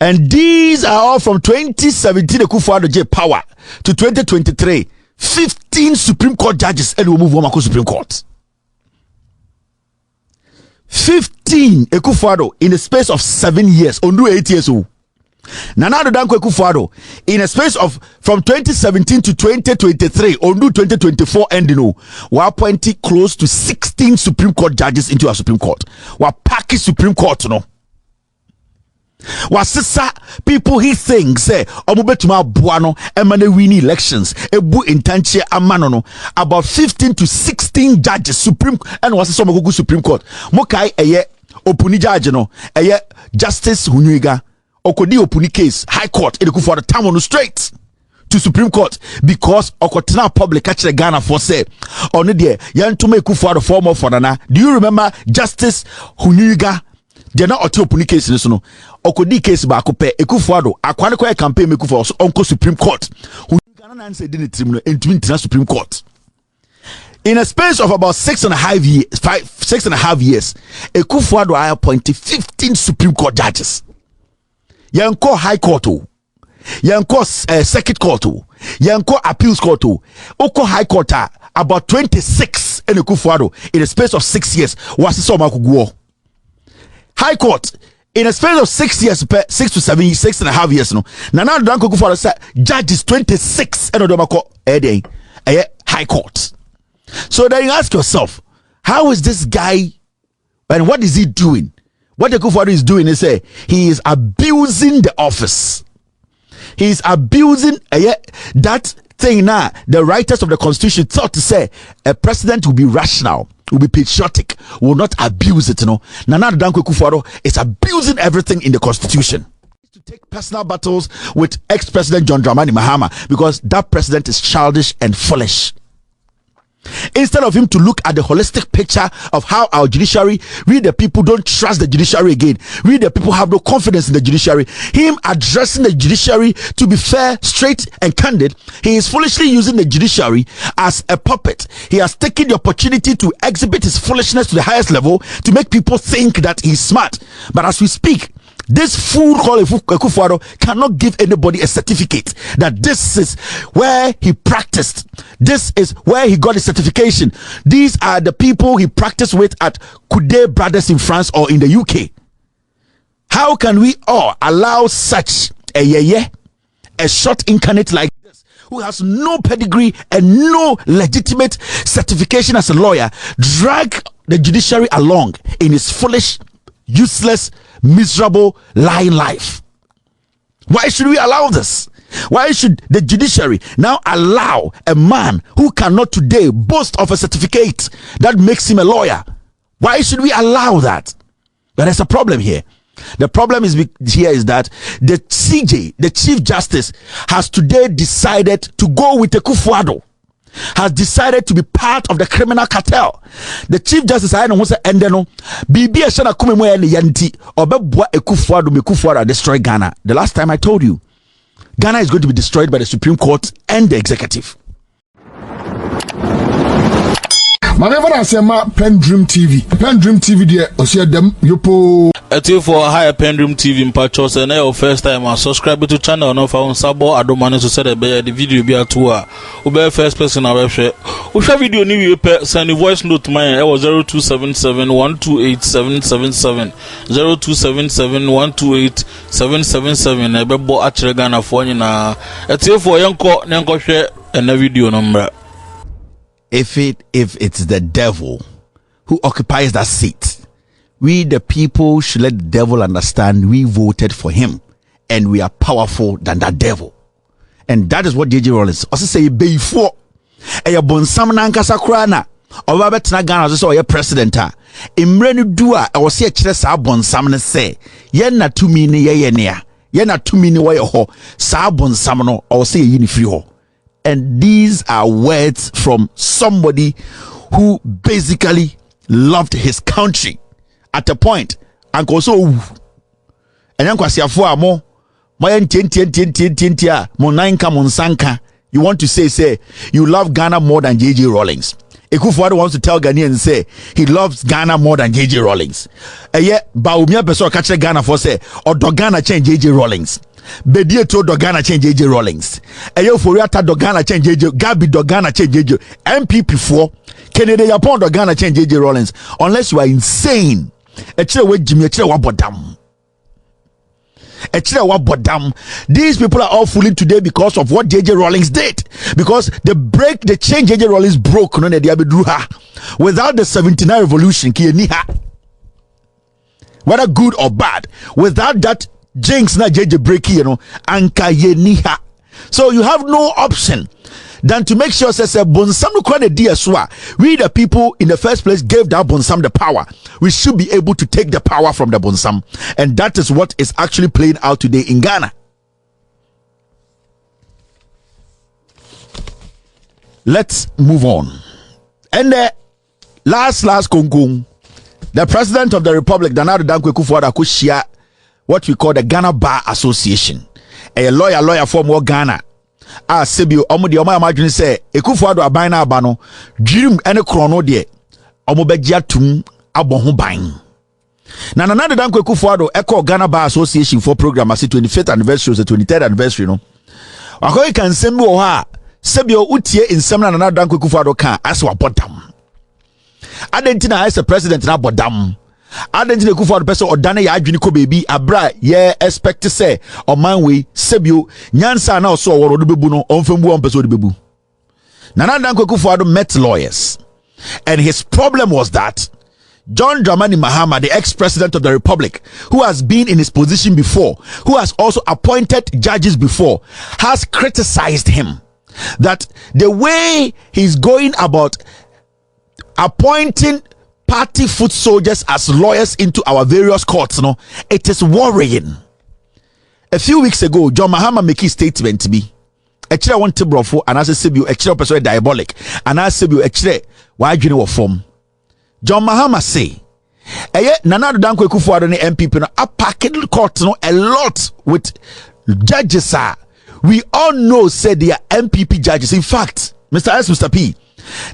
And these are all from 2017 Akuffo Addo J power to 2023. 15 Supreme Court judges and we move on Supreme Court. 15 Akuffo Addo in the space of 7 years. Ondu 8 years old. Nana Addo Dankwa Akuffo Addo in a space of from 2017 to 2023. Ondu 2024 ending. We are appointing close to 16 Supreme Court judges into our Supreme Court. We are packing Supreme Court, no. Wasisa people he thinks say omubetuma buano emane win elections ebu intanche amano no about 15 to 16 judges Supreme and wasisa omogugu Supreme Court mokai eye opuni judge no eye Justice Hunyuiga okodi opuni case High Court Akuffo Addo time on straight to Supreme Court because okotena public catch the Ghana for say on there yantuma Akuffo Addo former for nana. Do you remember Justice Hunyuiga? They not auto opuni case in no okodi case ba akope Akuffo Addo akwane kwa campaign Akuffo so onko Supreme Court who Ghana answer didn't tribunal into Supreme Court in a space of about 6.5 years. Akuffo Addo I appointed 15 Supreme Court judges. Yanko High Court, yanko Circuit Court, yanko Appeals Court, oko High Court about 26 in Akuffo Addo in a space of 6 years. Was so makuguo High Court in a space of 6 years, 6 to 7 years, 6.5 years. No, Nana Addo Dankwa Akuffo Addo said judges 26 and Odomako High Court. So then you ask yourself, how is this guy and what is he doing? What Akuffo Addo is doing is he is abusing the office. He is abusing that thing now. The writers of the Constitution thought to say a president will be rational, will be patriotic, will not abuse it. Nana Addo Dankwa Akuffo Addo is abusing everything in the Constitution. To take personal battles with ex-president John Dramani Mahama because that president is childish and foolish. Instead of him to look at the holistic picture of how our judiciary, we the people don't trust the judiciary again. We the people have no confidence in the judiciary. Him addressing the judiciary to be fair, straight and candid, he is foolishly using the judiciary as a puppet. He has taken the opportunity to exhibit his foolishness to the highest level to make people think that he's smart. But as we speak, this fool called Akuffo Addo cannot give anybody a certificate that this is where he practiced. This is where he got his certification. These are the people he practiced with at Coudet Brothers in France or in the UK. How can we all allow such a short incarnate like this, who has no pedigree and no legitimate certification as a lawyer, drag the judiciary along in his foolish, useless, miserable, lying life? Why should we allow this? Why should the judiciary now allow a man who cannot today boast of a certificate that makes him a lawyer? Why should we allow that? But there's a problem here. The problem is that the CJ, the Chief Justice, has today decided to go with Akuffo Addo, has decided to be part of the criminal cartel. The Chief Justice I know say endeno bibi e shana kume mo ya ne yanti obebua Akuffo Addo destroy Ghana. The last time I told you, Ghana is going to be destroyed by the Supreme Court and the executive. Whenever I say my PENDREAM TV there, I see them yopo. Ati for higher PENDREAM TV in patchos and your first time I subscribe to channel no found Sabo Addo money to set the video be at tour. Ube first person I website. Usha video new send voice note to mine. I was 0277128777 0277128777. I be bo actually Ghana for you na. Ati for yanko share and video number. If it's the devil who occupies that seat, we the people should let the devil understand we voted for him and we are powerful than that devil. And that is what JJ Rollins also say before a bonsam nankasa krana or betna Ghana so your president imrenu dua I was say kire sa bonsam ne say ye na tumi ne ye nea ye na tumi ne wo ye ho sa bonsam no I was say ye ni free ho. And these are words from somebody who basically loved his country at a point. And also, and then you want to say you love Ghana more than JJ Rawlings. Akuffo Addo wants to tell Ghanaians say he loves Ghana more than JJ Rawlings. Yet Baumia Peso catch Ghana for say or do Ghana change JJ Rawlings. Bedie to do Ghana change JJ Rawlings. Ayo Foriata do Ghana change JJ. Gabi do Ghana change JJ. MPP4 Kennedy Japan do Ghana change JJ Rawlings. Unless you are insane. Echire we Jimmy echire wa bodam. These people are all fooling today because of what JJ Rawlings did. Because the change JJ Rawlings broke no without the 79 revolution, whether good or bad, without that jinx na JJ break anka yeniha. So you have no option than to make sure say bonsam no kwa we the people in the first place gave that bonsam the power. We should be able to take the power from the bonsam, and that is what is actually playing out today in Ghana. Let's move on. And the last Kongkong, the president of the republic, Nana Addo Akuffo Addo, could share what we call the Ghana Bar Association, a lawyer from Ghana. Sebio omo de omo amadwene se Akuffo Addo aban na aba no dwirim ene krono de omo begya tum abɔ ho ban na Nana Addo Akuffo Addo eko Ghana Bar Association for program as 25th anniversary the 23rd anniversary no akoy kan sem bi wo ha sebio utie nsem na Nana Addo Akuffo Addo kan as wa bodam adentina as a president na bodam adentina Akuffo Addo person odane ya adwene ko bebi abra ye expect say oman we sebio nyansa na so woro do bebu no onfembu on person do bebu Nana Addo Akuffo Addo met lawyers, and his problem was that John Dramani Mahama, the ex-president of the republic, who has been in his position before, who has also appointed judges before, has criticized him that the way he's going about appointing party foot soldiers as lawyers into our various courts, it is worrying. A few weeks ago, John Mahama make his statement to me. Echire want to brofo and as a sebio echire person diabolic and as sebio echire why adwene wo form. John Mahama say Nana Addo Akuffo Addo ne MPP no apacking court no a lot with judges. We all know say they are MPP judges. In fact, Mr. P,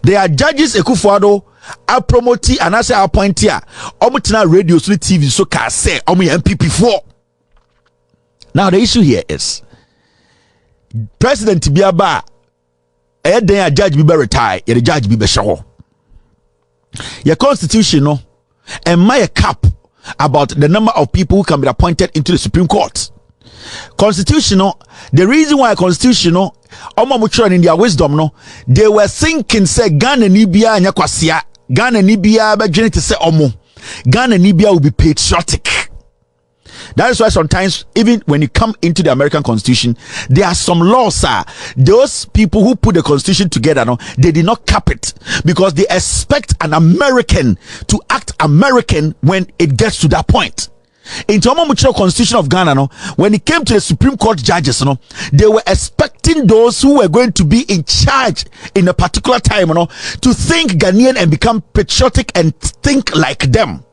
they are judges Akuffo Addo a promote and as a appointee omutina radio so TV so ka say omu MPP4. Now the issue here is President Biaba a judge be retire, a judge be show. Your constitution no and my cap about the number of people who can be appointed into the Supreme Court. Constitutional, the reason why constitutional in their wisdom no, they were thinking say Ghana Nibia and Yakwasia, Ghana Nibia by to say omo, Ghana Nibia will be patriotic. That is why sometimes, even when you come into the American Constitution, there are some laws, those people who put the Constitution together, they did not cap it because they expect an American to act American when it gets to that point. In the Constitution of Ghana, when it came to the Supreme Court judges, they were expecting those who were going to be in charge in a particular time, to think Ghanaian and become patriotic and think like them.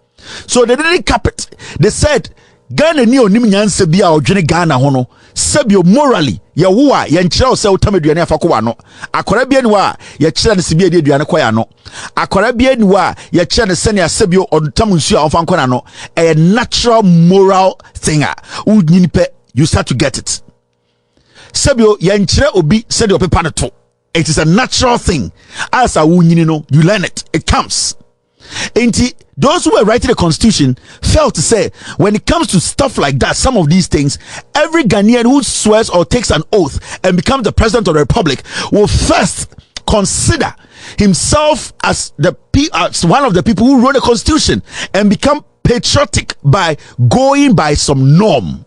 So they didn't cap it. They said, Ghana ni onim nyanse bia odwene Ghana ho no sebio morally ye wo a ye nkyerɛ sɛ utameduane afako wa no akora bia ni wa ye kyerɛ ne sibia de aduane koya no akora bia ni wa ye kyerɛ ne sɛne asebio otam nsu a onfa nkona no a natural moral thing you start to get it sebio ye nkyerɛ obi sɛ de opepa ne to it is a natural thing as a wunyini no you learn it comes. Those who were writing the Constitution felt to say, when it comes to stuff like that, some of these things, every Ghanaian who swears or takes an oath and becomes the president of the republic will first consider himself as one of the people who wrote the Constitution and become patriotic by going by some norm,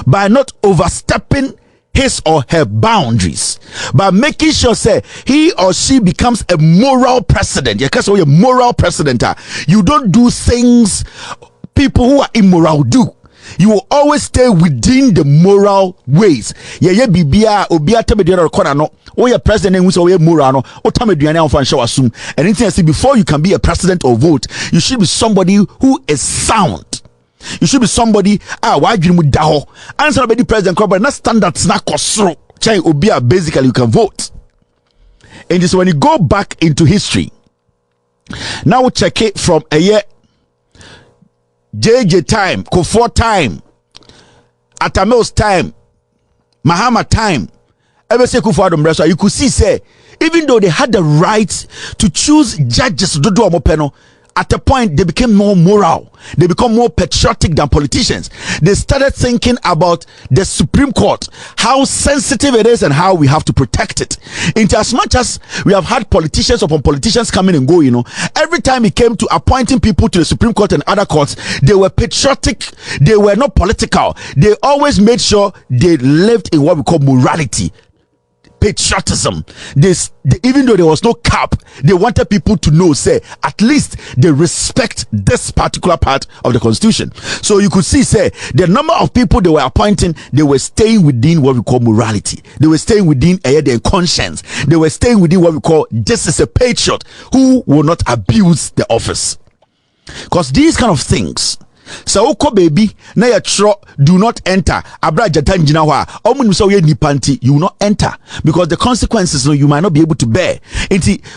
by not overstepping his or her boundaries, by making sure say he or she becomes a moral president. You're a moral president. You don't do things people who are immoral do. You will always stay within the moral ways. President who's moral and anything I say before you can be a president or vote, you should be somebody who is sound. You should be somebody why you would daho answer the president but not standards na kosro chai obia basically you can vote. And so when you go back into history, now we check it from a year JJ time, Kufuor time, Atamel's time, Mahama time, ever say Akuffo Addo, you could see, say, even though they had the right to choose judges, at a point they became more moral, they become more patriotic than politicians. They started thinking about the Supreme Court, how sensitive it is and how we have to protect it. Into as much as we have had politicians upon politicians coming and go, every time it came to appointing people to the Supreme Court and other courts, they were patriotic, they were not political. They always made sure they lived in what we call morality, patriotism. Even though there was no cap, they wanted people to know, say, at least they respect this particular part of the constitution. So you could see, say, the number of people they were appointing, they were staying within what we call morality. They were staying within their conscience. They were staying within what we call, this is a patriot who will not abuse the office. Because these kind of things, so oko baby na ya tro do not enter abra jata njina ho a omunim so ye nipanti, you will not enter, because the consequences you might not be able to bear.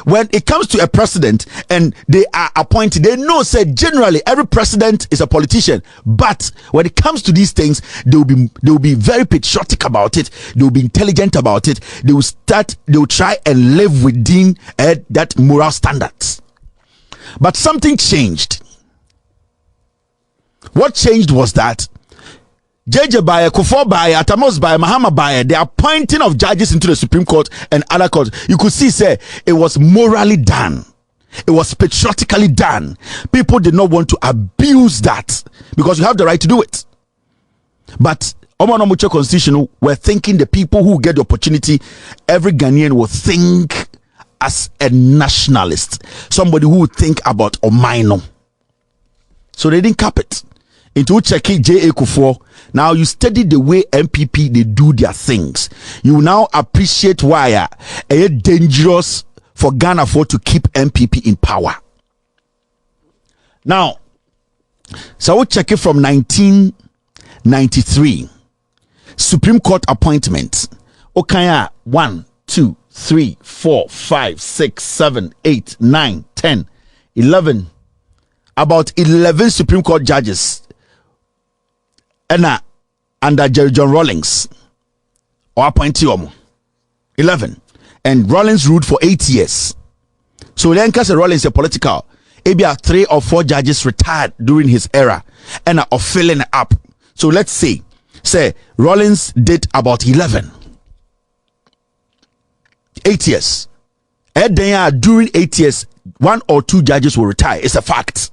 When it comes to a president and they are appointed, they know, say, generally every president is a politician, but when it comes to these things, they will be very patriotic about it, they will be intelligent about it, they will try and live within that moral standards. But something changed. What changed was that JJ Baye, Kufuor Baye, Atamos Baye, Mahama Baye, the appointing of judges into the Supreme Court and other courts, you could see, say, it was morally done. It was patriotically done. People did not want to abuse that because you have the right to do it. But Omanomucho Constitution, we're thinking the people who get the opportunity, every Ghanaian will think as a nationalist, somebody who would think about Omaino. So they didn't cap it. Into checking J.A. Kufuor. Now you study the way MPP they do their things. You now appreciate why it's dangerous for Ghana to keep MPP in power. Now, so we'll check it from 1993. Supreme Court appointments. Okaya 1, 2, 3, 4, 5, 6, 7, 8, 9, 10, 11. About 11 Supreme Court judges under Jerry John Rawlings or appointee 11, and Rawlings ruled for 8 years. So then because Rawlings is political, maybe 3 or 4 judges retired during his era and are filling up. So let's say Rawlings did about 11, 8 years, and then during 8 years 1 or 2 judges will retire. It's a fact.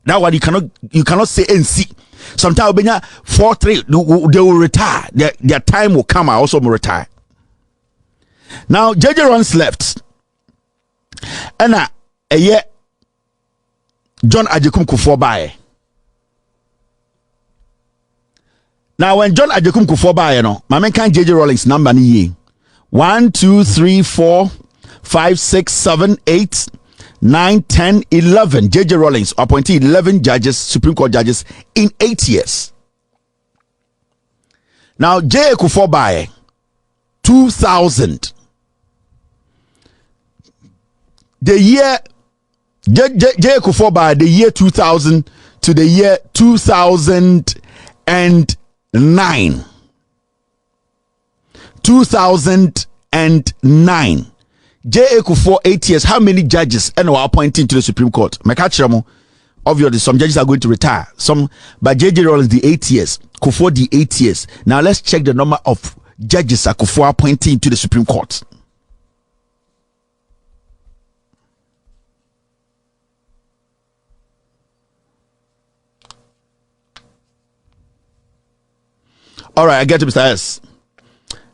That one you cannot say NC. Sometimes 4-3 they will retire. Their time will come. I also will retire. Now JJ runs left, and a year John Ajekum Kufuor Baye. Now when John Ajekum Kufuor Baye, my man can JJ Rawlings number ni 1, 2, 3, 4, 5, 6, 7, 8, 9, 10, 11. JJ Rawlings appointed 11 judges, Supreme Court judges, in 8 years. Now, J.A. Kufuor Baye, 2000. The year, J.A. Kufuor Baye, the year 2000 to the year 2009. 2009. J.A. Kufuor 8 years. How many judges and were appointed to the Supreme Court? Obviously, some judges are going to retire. But J.J. Rawlings the 8 years. Kufuor the 8 years. Now let's check the number of judges that Kufuor appointing to the Supreme Court. All right, I get to Mr. S.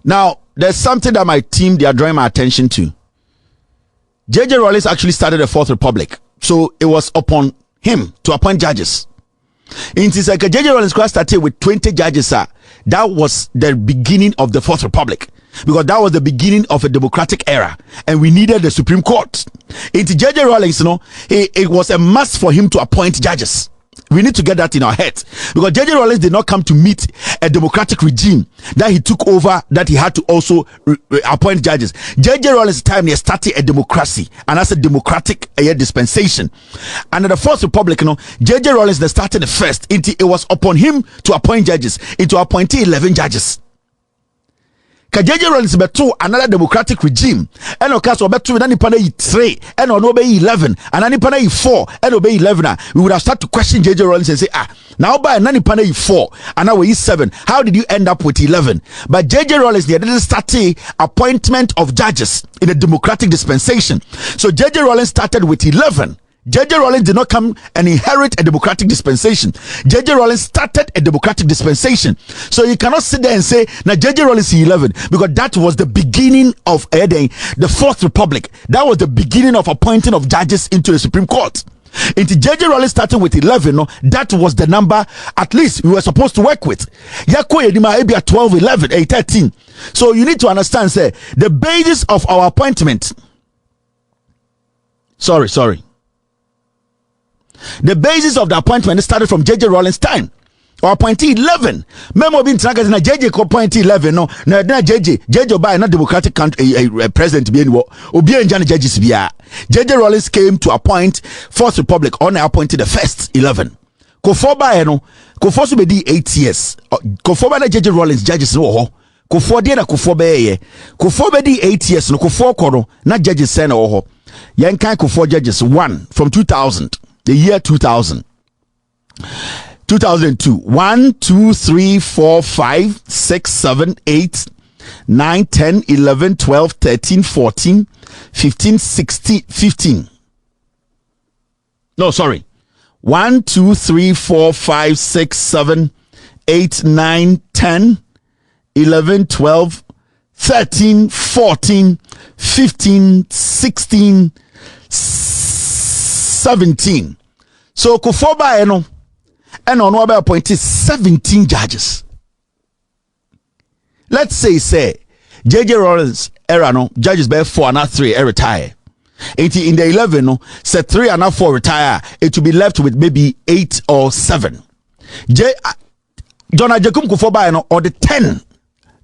Now, there's something that my team, they are drawing my attention to. JJ Rawlings actually started the Fourth Republic, so it was upon him to appoint judges. It is like JJ Rawlings started with 20 judges. That was the beginning of the Fourth Republic, because that was the beginning of a democratic era, and we needed the Supreme Court. Into JJ Rawlings, it was a must for him to appoint judges. We need to get that in our heads, because J.J. Rawlings did not come to meet a democratic regime that he took over, that he had to also appoint judges. J.J. Rawlings' time, he started a democracy, and that's a democratic dispensation. And in the Fourth Republic, J.J. Rawlings started the first. It was upon him to appoint judges, into appointing 11 judges. J.J. Rawlings beto another democratic regime, and okaso beto na nipa na 3 and no be 11 and nipa na 4 and be 11, we would have started to question J.J. Rawlings and say, now by na nipa na 4 and now we 7, how did you end up with 11? But J.J. Rawlings, they didn't start the appointment of judges in a democratic dispensation. So J.J. Rawlings started with 11. J.J. Rawlings did not come and inherit a democratic dispensation. J.J. Rawlings started a democratic dispensation. So you cannot sit there and say, now J.J. Rawlings is 11, because that was the beginning of the Fourth Republic. That was the beginning of appointing of judges into the Supreme Court. Into J.J. Rawlings starting with 11, that was the number at least we were supposed to work with. Yako Yedima Ebia 12, 11, 13. So you need to understand, say, the basis of our appointment. Sorry. The basis of the appointment started from J.J. Rawlings' time. Or appointee 11. Memo bin tragas na J.J. appointee 11 no. Na J.J. by not democratic country president be anymore. Obi enjana judges bia. J.J. Rawlings came to appoint Fourth Republic on appointed the first 11. Kofo ba no. Kofo so be di 8 years. Kofo ba na J.J. Rawlings judges no ho. Kofo de na Kofo be ye. Kofo be di 8 years no. Kofo kono na judges say na ho. Yen kan Kofo judges 1 from 2000. The year 2000. 2002. 1, 2, 3, 4, 5, 6, 7, 8, 9, 10, 11, 12, 13, 14, 15, 16, 15. No, sorry. 1, 2, 3, 4, 5, 6, 7, 8, 9, 10, 11, 12, 13, 14, 15, 16, 17. So Akuffo Addo and on what appointed 17 judges. Let's say J.J. Rawlings era no judges by 4 and not 3 retire. In the 11 no say 3 and not 4 retire, it will be left with maybe 8 or 7. John Ajakum Akuffo Addo or the 10.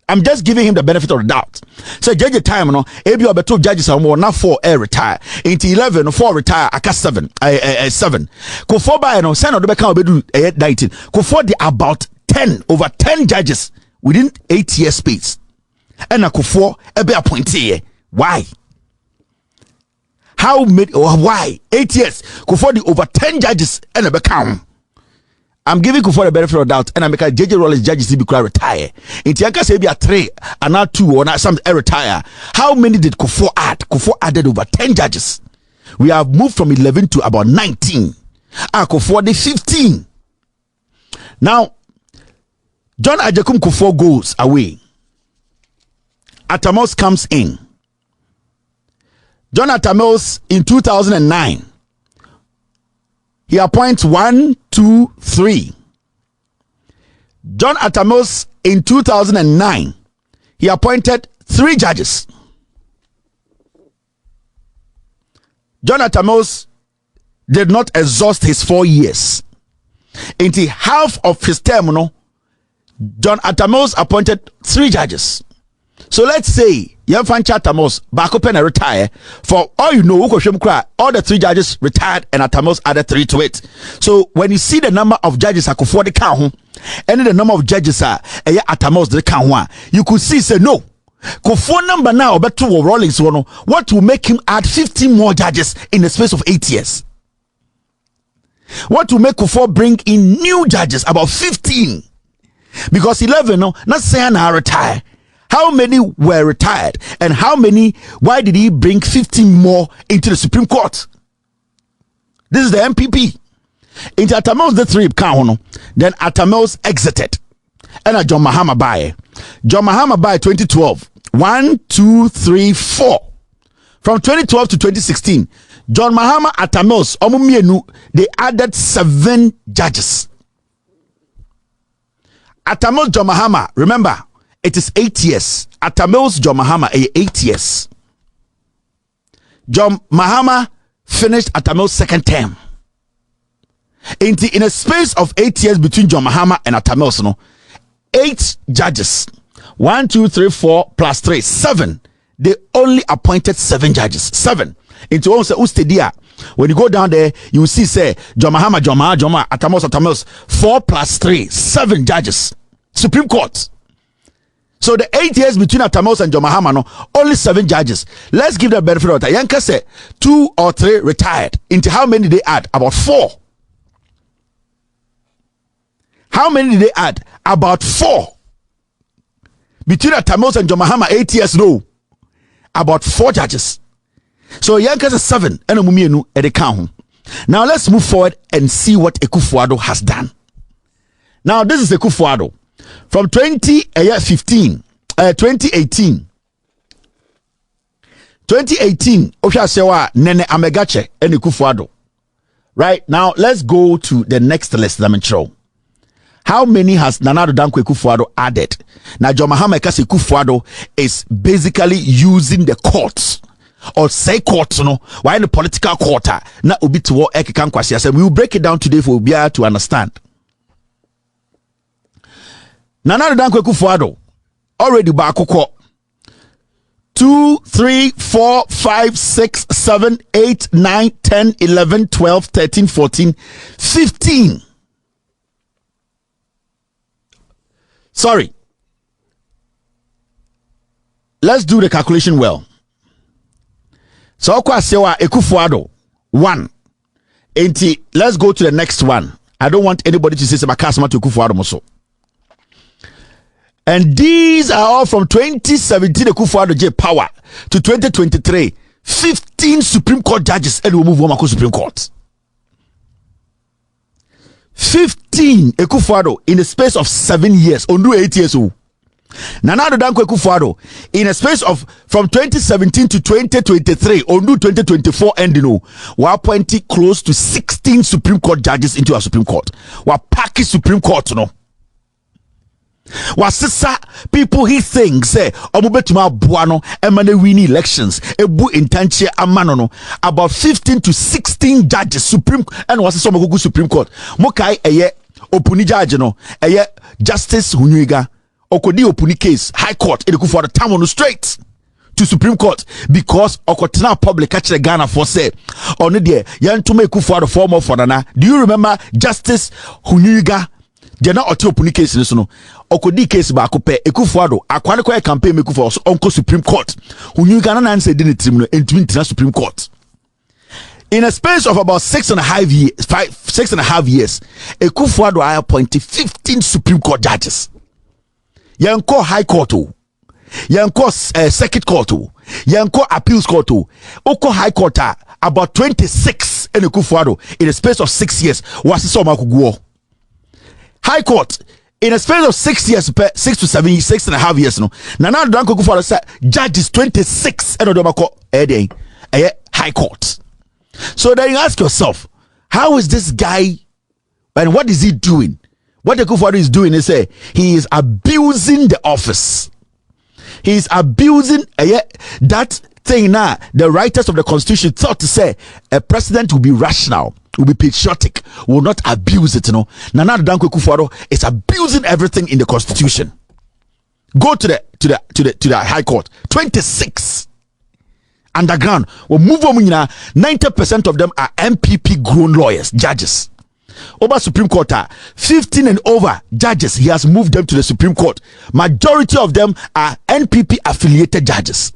I'm just giving him the benefit of the doubt. So J.J. time no ebi obeto judges are more now 4 retire. Into 11 4 retire aka 7 7. Akuffo Addo say no do be kan obedu 19. Akuffo dey about 10 over 10 judges within 8 years space. And Akuffo ebe appointee. Why? How many or why? 8 years. Akuffo dey over 10 judges and ebe kan. I'm giving Akuffo the benefit of doubt, and I make a J.J. Rawlings judges to be retire. In Tianka say be a 3 and not 2 or not some retire. How many did Akuffo add? Akuffo added over 10 judges. We have moved from 11 to about 19. Akuffo the 15. Now, John Ajakum Akuffo goes away. Atamos comes in. John Atamos in 2009. He appoints 1, 2, 3. John Atamos in 2009, he appointed 3 judges. John Atamos did not exhaust his 4 years. In the half of his term, John Atamos appointed 3 judges. So let's say Yemfancha Atamos back up and retire. For all you know, all the 3 judges retired and Atamos added 3 to it. So when you see the number of judges Akuffo the count, and the number of judges are Atamos the count, you could see say no. Akuffo number now but 2 Rawlings one. What will make him add 15 more judges in the space of 8 years? What will make Akuffo bring in new judges about 15? Because 11 not saying I retire. How many were retired and why did he bring 15 more into the Supreme Court? This is the MPP. Into Atamos the 3 count, then Atamos exited. And John Mahama by 2012. 1, 2, 3, 4. From 2012 to 2016, John Mahama Atamos Omumienu, they added 7 judges. Atamos John Mahama, remember, it is 8 years. Atamos John Mahama 8 years. John Mahama finished Atamos' second term. In a space of 8 years between John Mahama and Atamils, no, 8 judges, 1, 2, 3, 4 plus 3, 7. They only appointed 7 judges. 7. Into also Ustedia. When you go down there, you will see say John Mahama, Atamils, 4 plus 3, 7 judges. Supreme Court. So the 8 years between Atamils and John Mahama, no, only 7 judges. Let's give the benefit of the doubt. Yanka say 2 or 3 retired. Into how many did they add? About 4. How many did they add? About 4. Between Atamils and John Mahama, 8 years, no. About 4 judges. So Yanka says 7. And Mumienu at the count. Now let's move forward and see what Akuffo Addo has done. Now this is Akuffo Addo. From 2018, Oshasewa Nene Amegache and Akuffo Addo. Right now, let's go to the next list. Let me show. How many has Nana Addo Dankwa Akuffo Addo added? Now, John Mahama Ekasi Akuffo Addo is basically using the courts or say courts, no, why in the political quarter? Na ubi to war ekikan kwasi. I we will break it down today for Ubia to understand. Nana Addo Dankwa Akuffo Addo already back 2, 3, 4, 5, 6, 7, 8, 9, 10, 11, 12, 13, 14, 15. Sorry. Let's do the calculation well. So Akuffo Addo 1. Let's go to the next one. I don't want anybody to say Makasma to Akuffo Addo Moso. And these are all from 2017 Akuffo Addo J power to 2023. 15 Supreme Court judges and we move on to Supreme Court. 15 Akuffo Addo in the space of 7 years, only 8 years old. Nana Addo Dankwa Akuffo Addo in a space of from 2017 to 2023, only 2024 ending, we are appointing close to 16 Supreme Court judges into our Supreme Court. We are packing Supreme Court, no. Wasisa people he thinks say omubetuma buano emane win elections ebu intanche amano no about 15 to 16 judges Supreme and wasisa omogugu Supreme Court mokai eye opuni judge no eye Justice Hunyuiga okodi opuni case High Court e Akuffo Addo tam on straight to Supreme Court because okotena public catch the Ghana for say on there yantuma Akuffo Addo form of nana. Do you remember Justice Hunyuiga Jena ote opuni case ni so no okodi case ba akopɛ Akuffo Addo akwane kwa campaign Akuffo so onko Supreme Court Hunyuiga na answer di ne trim no entumi ntina Supreme Court in a space of about 6.5 years Akuffo Addo I appointed 15 Supreme Court judges. Yanko High Court yanko Circuit Court yanko Appeals Court oko High Court about 26 in Akuffo Addo in a space of 6 years was so makuguo High Court in a space of 6 years, 6 to 7 years, 6.5 years. No, Nana Addo Dankwa Akuffo Addo said judges 26 and Odomako High Court. So then you ask yourself, how is this guy and what is he doing? What Akuffo Addo is doing is he is abusing the office. He is abusing that thing now. The writers of the Constitution thought to say a president will be rational, will be patriotic, will not abuse it. Nana Addo Dankwa Akuffo Addo is abusing everything in the Constitution. Go to the High Court. 26 underground. Well, move on. 90% of them are MPP grown lawyers, judges. Over Supreme Court, 15 and over judges. He has moved them to the Supreme Court. Majority of them are NPP affiliated judges.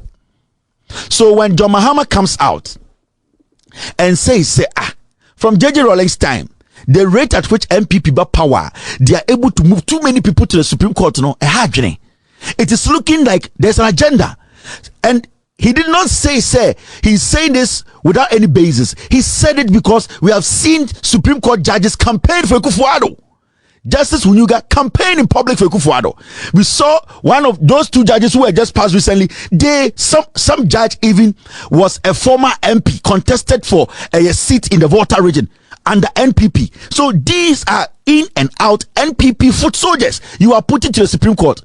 So when John Mahama comes out and says, from JJ Rawlings' time, the rate at which MPP got power, they are able to move too many people to the Supreme Court, it is looking like there's an agenda. And he did not say he's saying this without any basis. He said it because we have seen Supreme Court judges campaign for Akuffo Addo. Justice Hunyuiga campaign in public for Akuffo Addo. We saw one of those 2 judges who were just passed recently. Some judge even was a former MP, contested for a seat in the Volta region under NPP. So these are in and out NPP foot soldiers. You are put into the Supreme Court.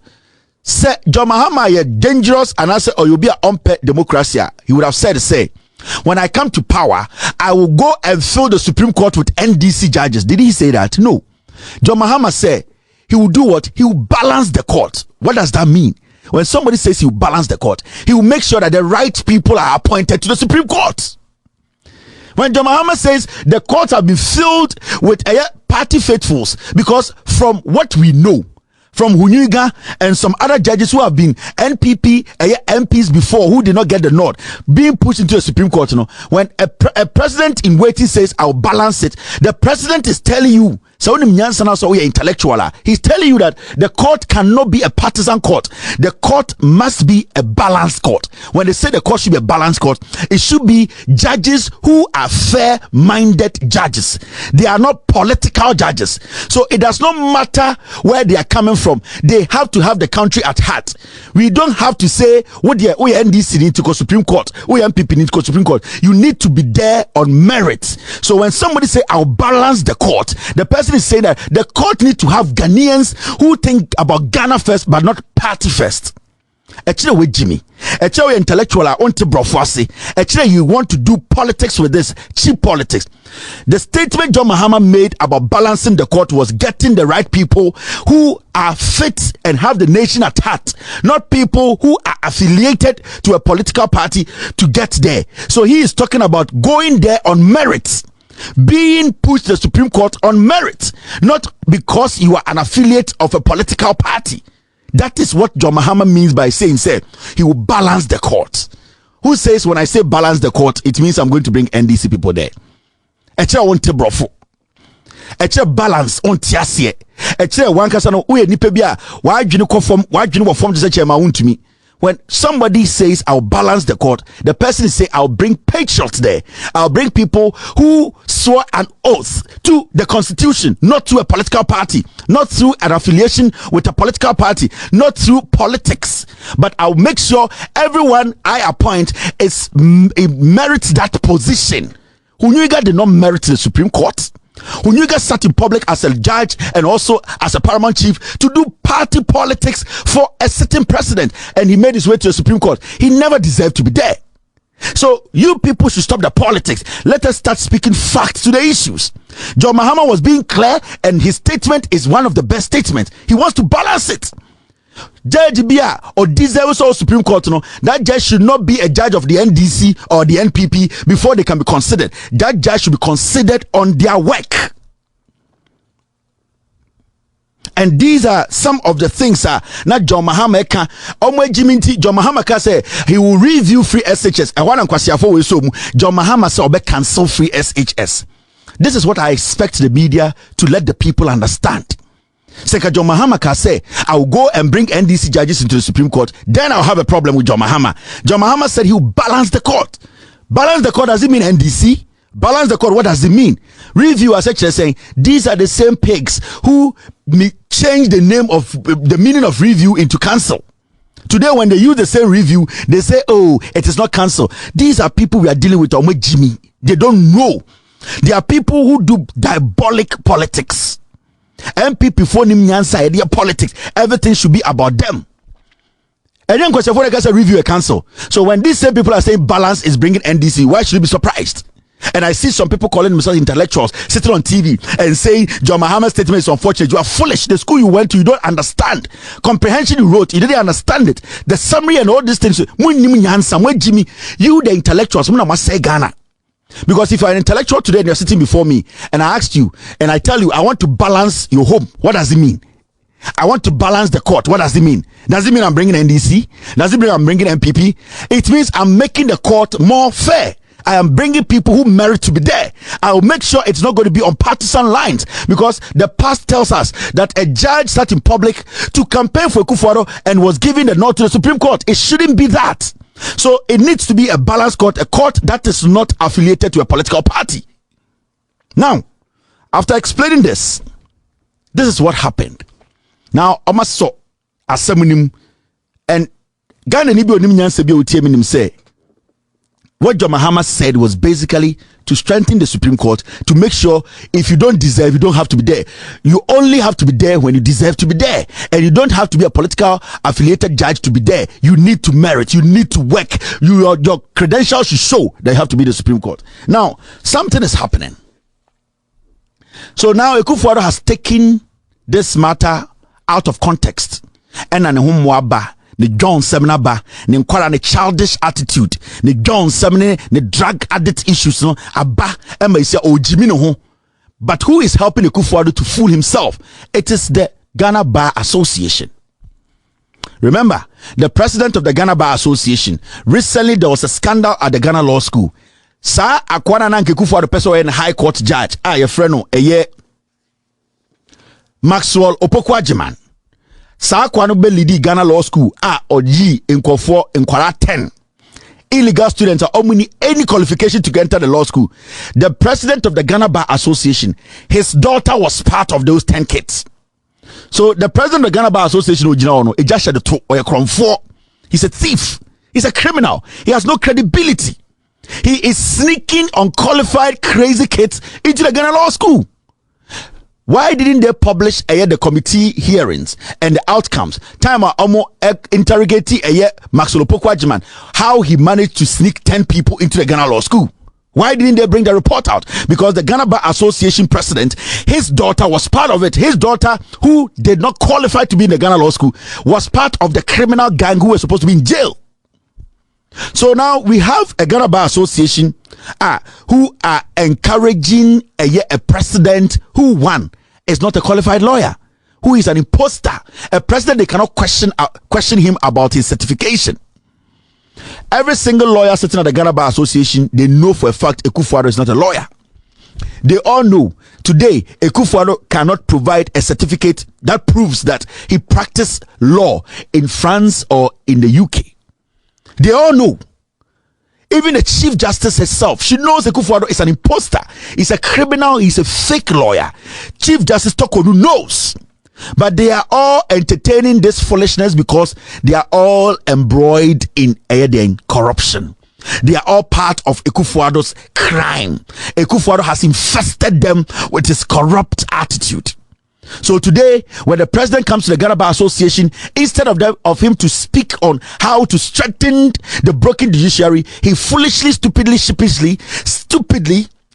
Say John Mahama is dangerous and I say or you be a unpaid democracy. He would have said When I come to power, I will go and fill the Supreme Court with NDC judges. Did he say that? No. John Mahama said he will do what? He will balance the court. What does that mean? When somebody says he will balance the court, he will make sure that the right people are appointed to the Supreme Court. When John Mahama says the courts have been filled with party faithfuls, because from what we know, from Hunyuga and some other judges who have been NPP MPs before who did not get the nod, being pushed into the Supreme Court, when a president in waiting says I'll balance it, the president is telling you, so intellectual, he's telling you that the court cannot be a partisan court. The court must be a balanced court. When they say the court should be a balanced court, it should be judges who are fair-minded judges. They are not political judges. So it does not matter where they are coming from. They have to have the country at heart. We don't have to say, we NDC need to go Supreme Court, we MPP need to go Supreme Court. You need to be there on merit. So when somebody say, I'll balance the court, the person is saying that the court need to have Ghanaians who think about Ghana first but not party first. Actually, with Jimmy, actually, intellectual, actually, you want to do politics with this cheap politics. The statement John Mahama made about balancing the court was getting the right people who are fit and have the nation at heart, not people who are affiliated to a political party to get there. So he is talking about going there on merits. Being pushed to the Supreme Court on merit, not because you are an affiliate of a political party. That is what John Mahama means by saying, he will balance the court. Who says when I say balance the court, it means I'm going to bring NDC people there? Eche won't brofo. Eche balance on tiasie. Eche one kasano uye nipebia wa adwene konform wa adwene wo form to say chema wontumi. When somebody says I'll balance the court, the person is saying I'll bring patriots there. I'll bring people who swore an oath to the constitution, not to a political party, not through an affiliation with a political party, not through politics. But I'll make sure everyone I appoint merits that position. Hunyuga did not merit the Supreme Court. Hunyuga sat in public as a judge and also as a paramount chief to do party politics for a certain president, and he made his way to the Supreme Court. He never deserved to be there. So you people should stop the politics. Let us start speaking facts to the issues. John Mahama was being clear, and his statement is one of the best statements. He wants to balance it. Judge Bia or deserves or Supreme Court, that judge should not be a judge of the NDC or the NPP before they can be considered. That judge should be considered on their work. And these are some of the things not John Mahama can. John Mahama can say he will review free SHS. I want to John Mahama say cancel free SHS. This is what I expect the media to let the people understand. Seka John Mahama can say, I will go and bring NDC judges into the Supreme Court, then I'll have a problem with John Mahama. John Mahama said he will balance the court. Balance the court, does it mean NDC? Balance the court, what does it mean? Reviewers actually saying, these are the same pigs who change the name of the meaning of review into cancel. Today, when they use the same review, they say, oh, it is not cancel. These are people we are dealing with, Jimmy. They don't know. They are people who do diabolic politics. MPP for Nyansa idea politics. Everything should be about them. And then question for the review a cancel. So when these same people are saying balance is bringing NDC, why should we be surprised? And I see some people calling themselves intellectuals sitting on TV and saying John Mahama's statement is unfortunate. You are foolish. The school you went to, you don't understand. Comprehension you wrote, you didn't understand it. The summary and all these things. You the intellectuals, say Ghana. Because if you're an intellectual today and you're sitting before me and I asked you and I tell you I want to balance your home, what does it mean? I want to balance the court, what does it mean? Does it mean I'm bringing NDC? Does it mean I'm bringing MPP? It means I'm making the court more fair. I am bringing people who merit to be there. I will make sure it's not going to be on partisan lines, because the past tells us that a judge sat in public to campaign for Akuffo Addo and was giving the nod to the Supreme Court. It shouldn't be that. So it needs to be a balanced court, a court that is not affiliated to a political party. Now, after explaining this, this is what happened. Now, I must so assembling and Ghana ni bi onim nyanse bi otie minim say what John Mahama said was basically to strengthen the Supreme Court, to make sure if you don't deserve, you don't have to be there. You only have to be there when you deserve to be there. And you don't have to be a political affiliated judge to be there. You need to merit, you need to work. Your credentials should show that you have to be the Supreme Court. Now, something is happening. So now Akuffo Addo has taken this matter out of context. And the John Semina ba ne nkwara ne childish attitude ne John Semina ne drug addict issues no aba ema isia ojimi ne ho. But who is helping Akuffo Addo to fool himself? It is the Ghana Bar Association. Remember, the president of the Ghana Bar Association, recently there was a scandal at the Ghana Law School. Sa akwana na Akuffo Addo person in high court judge your friend no eye Maxwell Opoku-Agyeman. Sa kwano be lidi Ghana Law School oji nkofo nkwara 10 illegal students are omni any qualification to enter the law school. The president of the Ghana Bar Association, his daughter was part of those 10 kids. So the president of the Ghana Bar Association he's a thief, he's a criminal, he has no credibility. He is sneaking unqualified crazy kids into the Ghana Law School. Why didn't they publish the committee hearings and the outcomes? Time interrogating Maxwell Opoku-Agyeman how he managed to sneak 10 people into the Ghana Law School. Why didn't they bring the report out? Because the Ghana Bar Association president, his daughter was part of it. His daughter, who did not qualify to be in the Ghana Law School, was part of the criminal gang who was supposed to be in jail. So now we have a Ghana Bar Association who are encouraging a president who is not a qualified lawyer, who is an imposter, a president they cannot question him about his certification. Every single lawyer sitting at the Ghana Bar Association, they know for a fact Akuffo Addo is not a lawyer. They all know today Akuffo Addo cannot provide a certificate that proves that he practiced law in France or in the UK. They all know. Even the Chief Justice herself, she knows Akuffo Addo is an imposter. He's a criminal. He's a fake lawyer. Chief Justice Tokodu knows. But they are all entertaining this foolishness because they are all embroiled in corruption. They are all part of Akuffo Addo's crime. Akuffo Addo has infested them with his corrupt attitude. So today, when the president comes to the Ghana Bar Association, instead of him to speak on how to strengthen the broken judiciary, he foolishly, stupidly,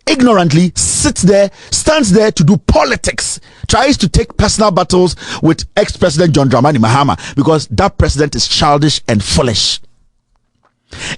ignorantly stands there to do politics, tries to take personal battles with ex-president John Dramani Mahama, because that president is childish and foolish.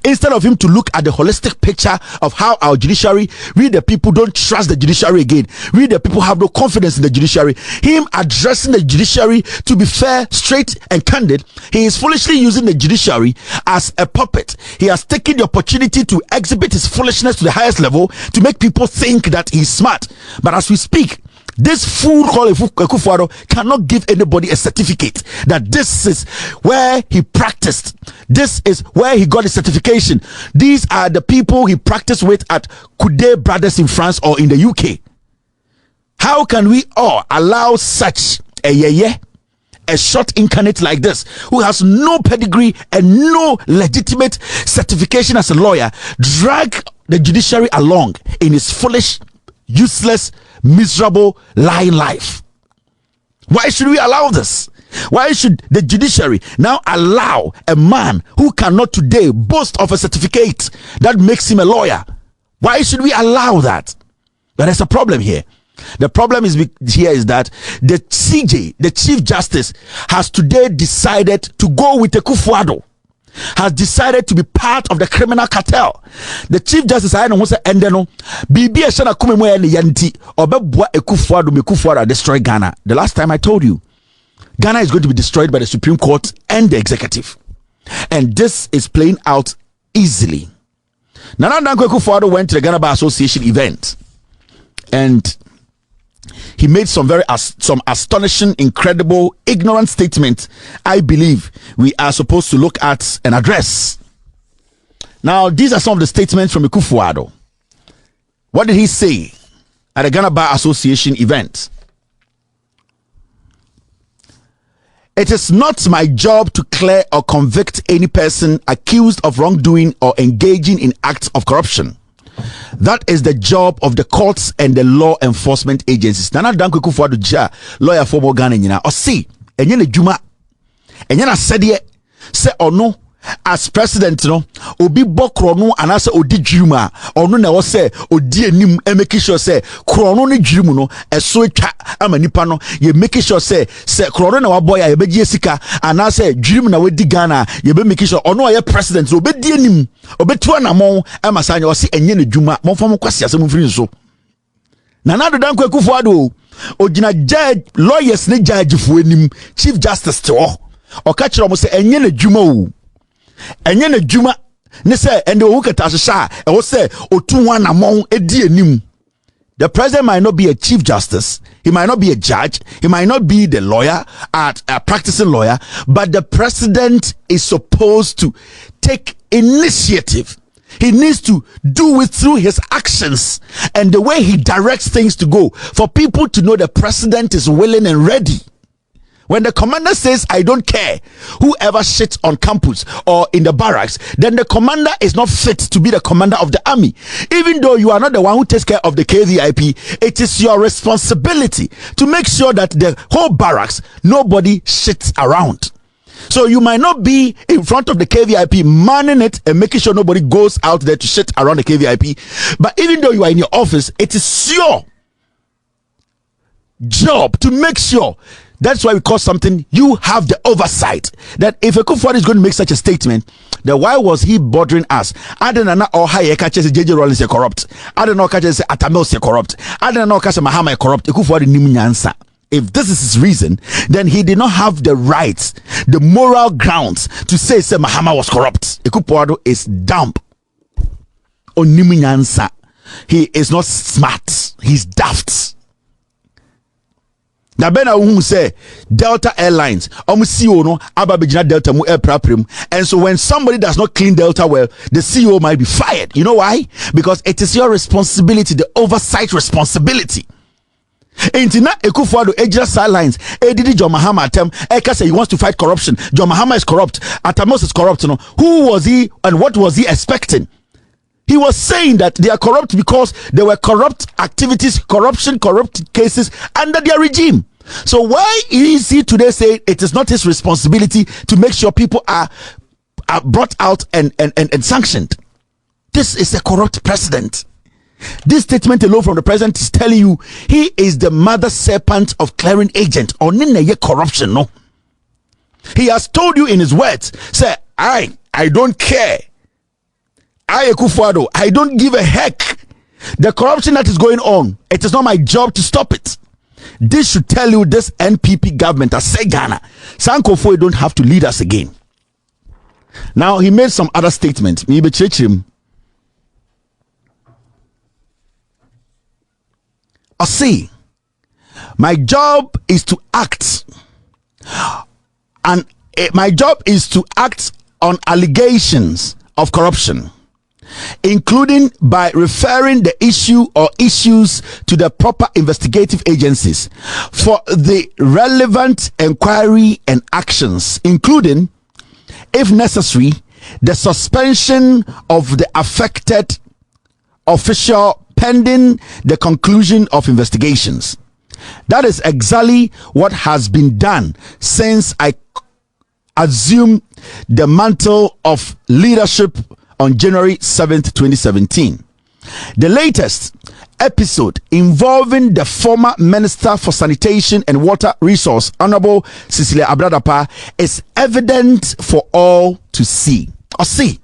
Instead of him to look at the holistic picture of how our judiciary, we the people don't trust the judiciary again, we the people have no confidence in the judiciary, him addressing the judiciary to be fair, straight and candid, he is foolishly using the judiciary as a puppet. He has taken the opportunity to exhibit his foolishness to the highest level to make people think that he's smart. But as we speak, this fool called Akuffo Addo cannot give anybody a certificate that this is where he practiced. This is where he got his certification. These are the people he practiced with at Coudet Brothers in France or in the UK. How can we all allow such a short incarnate like this, who has no pedigree and no legitimate certification as a lawyer, drag the judiciary along in his foolish, useless, miserable, lying life? Why should we allow this? Why should the judiciary now allow a man who cannot today boast of a certificate that makes him a lawyer? Why should we allow that? But there's a problem here. The problem is that the CJ, the Chief Justice, has today decided to go with Akuffo Addo, has decided to be part of the criminal cartel. The Chief Justice I know say endeno bibi e shana kume mo yanti obebua Akuffo Addo destroy Ghana. The last time I told you, Ghana is going to be destroyed by the Supreme Court and the executive, and this is playing out easily. Nana Dankwa Akuffo went to the Ghana Bar Association event, and he made some astonishing, incredible, ignorant statements I believe we are supposed to look at and address. Now, these are some of the statements from Akuffo Addo. What did he say at the Ghana Bar Association event? It is not my job to clear or convict any person accused of wrongdoing or engaging in acts of corruption. That is the job of the courts and the law enforcement agencies. Nana Danko Akuffo Addo ja lawyer for Ghana nyina. O see, enye na dwuma. Enye na sede se ono as president no obi bokro no anase odi dwuma ono na wo se odi anim e make sure se krono no dwumu no eso twa ama nipa no ye make sure se krono na waboy ya begie sika anase dwumu na wadi Ghana ye be make sure ono ye president no obedi anim obetu anamon ama sanya wo se enye na dwuma monfam kwase asem firi nso Nana Danko Akuffo Addo ogina judge lawyers ne judge fu anim chief justice to o ka kire mo se enye na dwuma o enye na dwuma ne se ende wo keta hyeha e wo se otu ho anamon edi anim. The president might not be a chief justice, he might not be a judge, he might not be the lawyer at a practicing lawyer, but the president is supposed to take initiative. He needs to do it through his actions and the way he directs things to go for people to know the president is willing and ready. When the commander says, I don't care whoever shits on campus or in the barracks, then the commander is not fit to be the commander of the army. Even though you are not the one who takes care of the KVIP, it is your responsibility to make sure that the whole barracks, nobody shits around. So you might not be in front of the KVIP manning it and making sure nobody goes out there to shit around the KVIP. But even though you are in your office, it is your job to make sure. That's why we call something, you have the oversight. That if Akuffo Addo is going to make such a statement, then why was he bothering us? I don't know or Hijack catches JJ Rollins is corrupt. I don't know catches Atamil is corrupt. I don't know catches Mahama is corrupt. Akuffo Addo nimu nyansa. If this is his reason, then he did not have the rights, the moral grounds to say Mahama was corrupt. Akuffo Addo is dumb. Onimu nyansa. He is not smart. He's daft. Na bena who say Delta Airlines CEO no ababejina Delta mu air praprim, and so when somebody does not clean Delta well, the CEO might be fired. You know why? Because it is your responsibility, the oversight responsibility. Intina Akuffo Addo ejira sidelines edidi John Mahama atem eka say he wants to fight corruption. John Mahama is corrupt, Atamos is corrupt. No, who was he and what was he expecting? He was saying that they are corrupt because there were corrupt activities, corrupt cases under their regime. So why is he today saying it is not his responsibility to make sure people are brought out and sanctioned? This is a corrupt president. This statement alone from the president is telling you he is the mother serpent of clearing agent or corruption. No, he has told you in his words, say, I don't care. Akuffo Addo, I don't give a heck. The corruption that is going on, it is not my job to stop it. This should tell you this NPP government, I say Ghana, Sankofo don't have to lead us again. Now he made some other statements. Maybe church him. I see. My job is to act, and my job is to act on allegations of corruption, including by referring the issue or issues to the proper investigative agencies for the relevant inquiry and actions, including, if necessary, the suspension of the affected official pending the conclusion of investigations. That is exactly what has been done since I assumed the mantle of leadership on January 7th, 2017. The latest episode involving the former Minister for Sanitation and Water Resource, Honorable Cecilia Abradapa, is evident for all to see. Or see.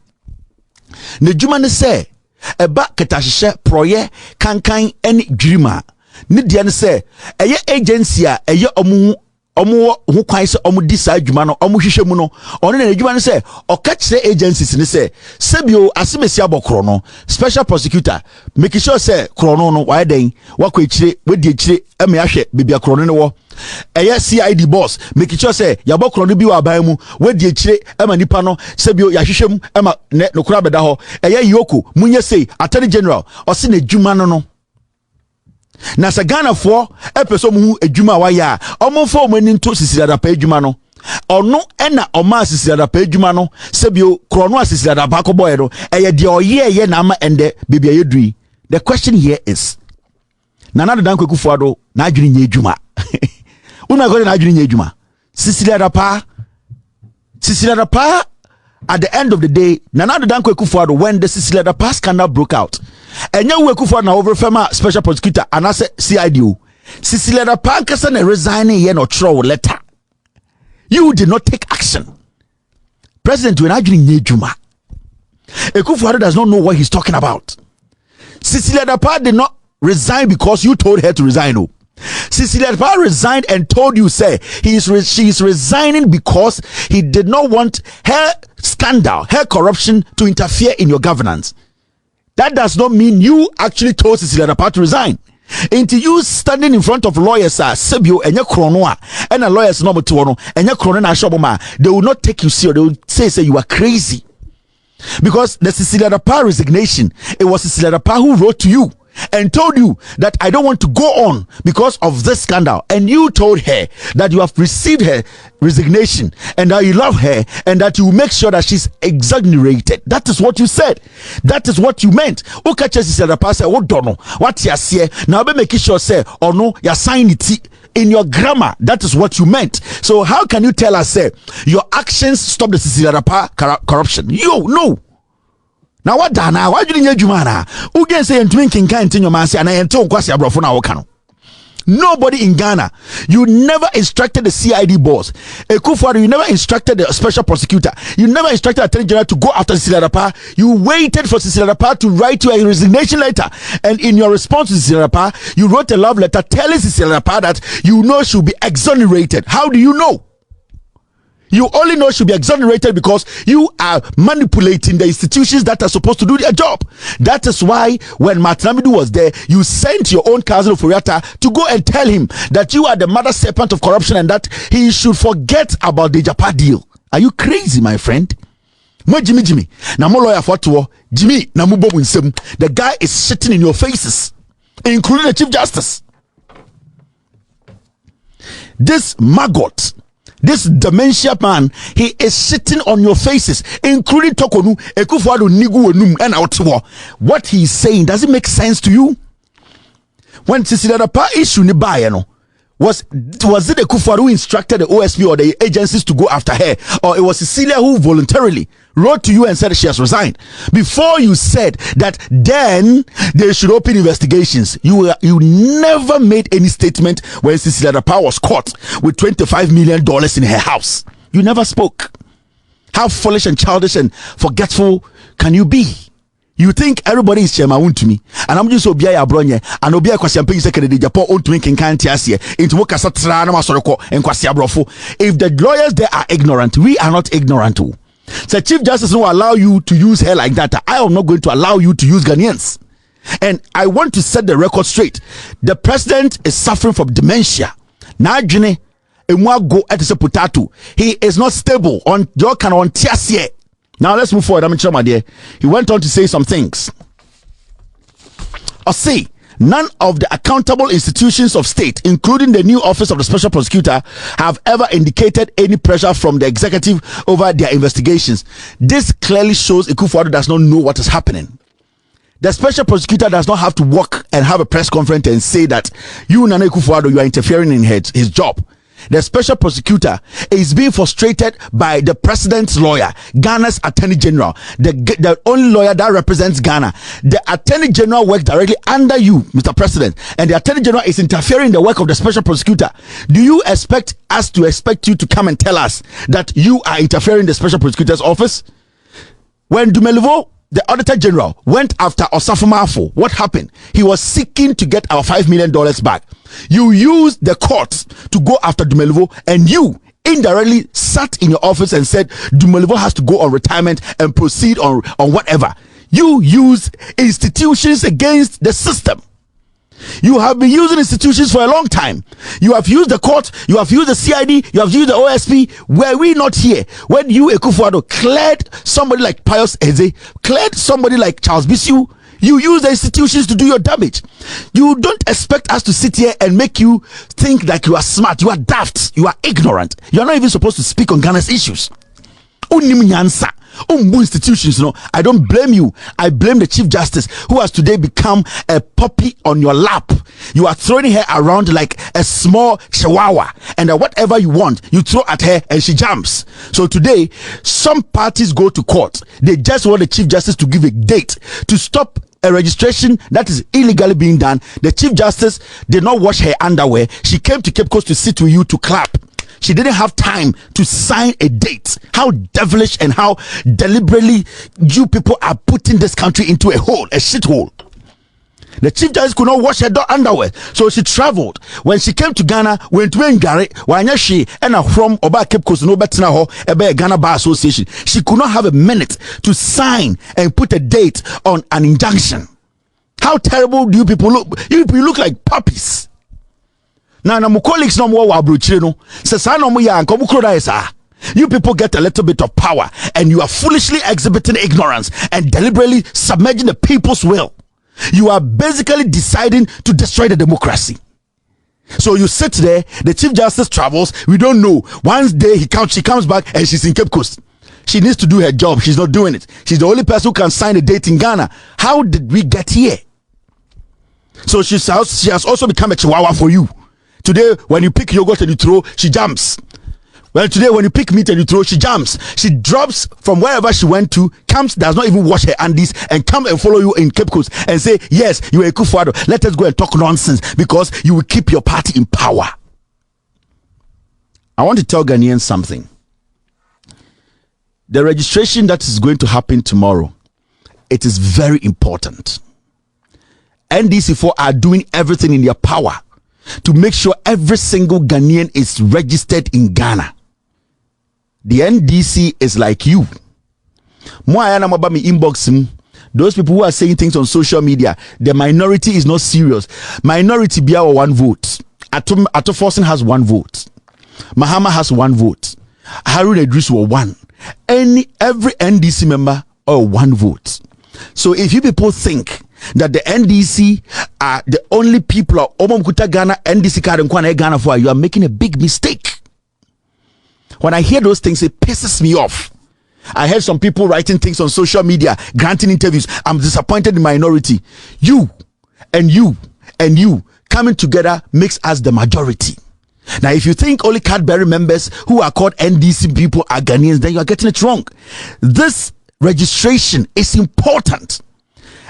Nejumane say, eba ketahye proye kankan eni dwima. Nidia ne say, eye agency a eye omo ho kwan se omo di sa adwuma no omo hwehwe mu no ono na adwuma no se oka kire agencies ne se sebio asemesi abokro no special prosecutor make sure say krono no why den wakọ ekire wedi ekire eme ahwe bibia krono ne wo eye CID boss make sure say yabokro no bi wa ban mu wedi ekire ema nipa no sebio ya hwehwe mu ema ne nokura beda ho eye yoko munye sei attorney general o se na adwuma no na sa Ghana for epeso mu adwuma wa ya omo fo omani nto sisira da pa adwuma no Ono ena oma Sisi Ladapa adwuma no sebio krono Sisi Ladapa akọbọ no eye de oye na ama ende bibia yedui. The question here is Nana Dankwa Akuffo Addo na adwene nye adwuma. Una go na adwene nye adwuma. Sisi Ladapa at the end of the day, Nana Dankwa Akuffo Addo, when the Sisi Ladapa scandal broke out, and you Akuffo Addo na over fema special prosecutor and I say CIDO. Sisi Ladapa kasa na resigning here no throw letter. You did not take action. President when adwene nye adwuma. Akuffo Addo does not know what he's talking about. Sisi Ladapa did not resign because you told her to resign. No. Sisi Ladapa resigned and told you, say, she is resigning because he did not want her scandal, her corruption to interfere in your governance. That does not mean you actually told Sisi Ladapa to resign. Until you standing in front of lawyers, Sebio and your chronoa, and a lawyer's number two, and your chrono shoboma, they will not take you serious. They will say you are crazy. Because the Sisi Ladapa resignation, it was Sisi Ladapa who wrote to you and told you that I don't want to go on because of this scandal, and you told her that you have received her resignation and that you love her and that you will make sure that she's exonerated. That is what you said. That is what you meant. Okay, Sisi Ladapa say, "What don't know what you say now? Be making sure say or no, you sign it." In your grammar, that is what you meant. So how can you tell us, say, your actions stop the Sisi Ladapa corruption? No. Now what dana? Why didn't you jumana? Who can say and drinking can't in your man say and I ento kwasi abrofo na wokano? Nobody in Ghana. You never instructed the CID boss. Akuffo Addo, you never instructed the special prosecutor. You never instructed Attorney General to go after Sisi Ladapa. You waited for Sisi Ladapa to write you a resignation letter. And in your response to Sisi Ladapa, you wrote a love letter telling Sisi Ladapa that you know she'll be exonerated. How do you know? You only know she'll be exonerated because you are manipulating the institutions that are supposed to do their job. That is why when Martin Amidu was there, you sent your own cousin Oforiatta to go and tell him that you are the mother serpent of corruption and that he should forget about the Japa deal. Are you crazy, my friend? Jimmy. Na mo lawyer for to Jimmy na mo bobu nsem. The guy is shitting in your faces, including the Chief Justice. This maggot, this dementia man, he is sitting on your faces, including Tokonu, Akuffo Addo Nigu Enum and Outwo. What he is saying, does it make sense to you? When Sisi Ladapa issue ni buy, was it Akuffo Addo who instructed the OSP or the agencies to go after her, or it was Cecilia who voluntarily wrote to you and said she has resigned? Before you said that then they should open investigations, you never made any statement when Sisi Ladapa was caught with $25 million in her house. You never spoke. How foolish and childish and forgetful can you be? You think everybody is chairman to me, and I'm just Obiya Abronye, and Obiya Kwasiampe Secretary Japan on to me can't here into Mokasatra Namasoko and Kwasiabrofo. If the lawyers there are ignorant, we are not ignorant too. So Chief Justice will allow you to use her like that. I am not going to allow you to use Ghanaians. And I want to set the record straight. The president is suffering from dementia. Now, Jene, go at the potato. He is not stable on your can on Tiasie. Now let's move forward. My dear. He went on to say some things. See, none of the accountable institutions of state, including the new office of the special prosecutor, have ever indicated any pressure from the executive over their investigations. This clearly shows Akuffo Addo does not know what is happening. The special prosecutor does not have to walk and have a press conference and say that you, Nana Akuffo Addo, you are interfering in his job. The special prosecutor is being frustrated by the president's lawyer, Ghana's attorney general, the only lawyer that represents Ghana. The attorney general works directly under you, Mr. President, and the attorney general is interfering in the work of the special prosecutor. Do you expect us to expect you to come and tell us that you are interfering in the special prosecutor's office? When Dumelivo, the auditor general, went after Osafo Mafo, what happened? He was seeking to get our $5 million back. You used the courts to go after Dumelivo, and you indirectly sat in your office and said Dumelivo has to go on retirement and proceed on whatever. You use institutions against the system. You have been using institutions for a long time. You have used the court, you have used the CID, you have used the OSP. Were we not here when you, Akuffo Addo, cleared somebody like Pius Eze, cleared somebody like Charles Bissiou? You use the institutions to do your damage. You don't expect us to sit here and make you think like you are smart. You are daft. You are ignorant. You are not even supposed to speak on Ghana's issues. Institutions, I don't blame you. I blame the Chief Justice, who has today become a puppy on your lap. You are throwing her around like a small chihuahua, and whatever you want, you throw at her and she jumps. So today, some parties go to court. They just want the Chief Justice to give a date to stop a registration that is illegally being done. The Chief Justice did not wash her underwear. She came to Cape Coast to sit with you to clap. She didn't have time to sign a date. How devilish and how deliberately you people are putting this country into a hole, a shithole. The Chief Justice could not wash her underwear, so she traveled. When she came to Ghana, went to Ngare, Wanyashi, and from Oba Cape Coast, no better now, a Ghana Bar Association. She could not have a minute to sign and put a date on an injunction. How terrible do you people look? You look like puppies. Now, my colleagues no more wabruchino. You people get a little bit of power and you are foolishly exhibiting ignorance and deliberately submerging the people's will. You are basically deciding to destroy the democracy. So you sit there, the Chief Justice travels, we don't know. One day she comes back and she's in Cape Coast. She needs to do her job. She's not doing it. She's the only person who can sign a date in Ghana. How did we get here? So she has also become a chihuahua for you. Today, when you pick yogurt and you throw, she jumps. Well, today, when you pick meat and you throw, she jumps. She drops from wherever she went to, comes, does not even wash her undies, and come and follow you in Cape Coast and say, yes, you are Akuffo Addo. Let us go and talk nonsense because you will keep your party in power. I want to tell Ghanaians something. The registration that is going to happen tomorrow, it is very important. NDC4 are doing everything in their power to make sure every single Ghanaian is registered in Ghana. The NDC is like you. Those people who are saying things on social media, the minority is not serious. Minority be our one vote. Atoforsen has one vote. Mahama has one vote. Harun Idris were one. Every NDC member or one vote. So if you people think that the NDC are the only people of Omomkuta Ghana, NDC card and Kwana Ghana for, you are making a big mistake. When I hear those things, it pisses me off. I heard some people writing things on social media, granting interviews. I'm disappointed in minority. You and you and you coming together makes us the majority. Now, if you think only Cadbury members who are called NDC people are Ghanaians, then you are getting it wrong. This registration is important.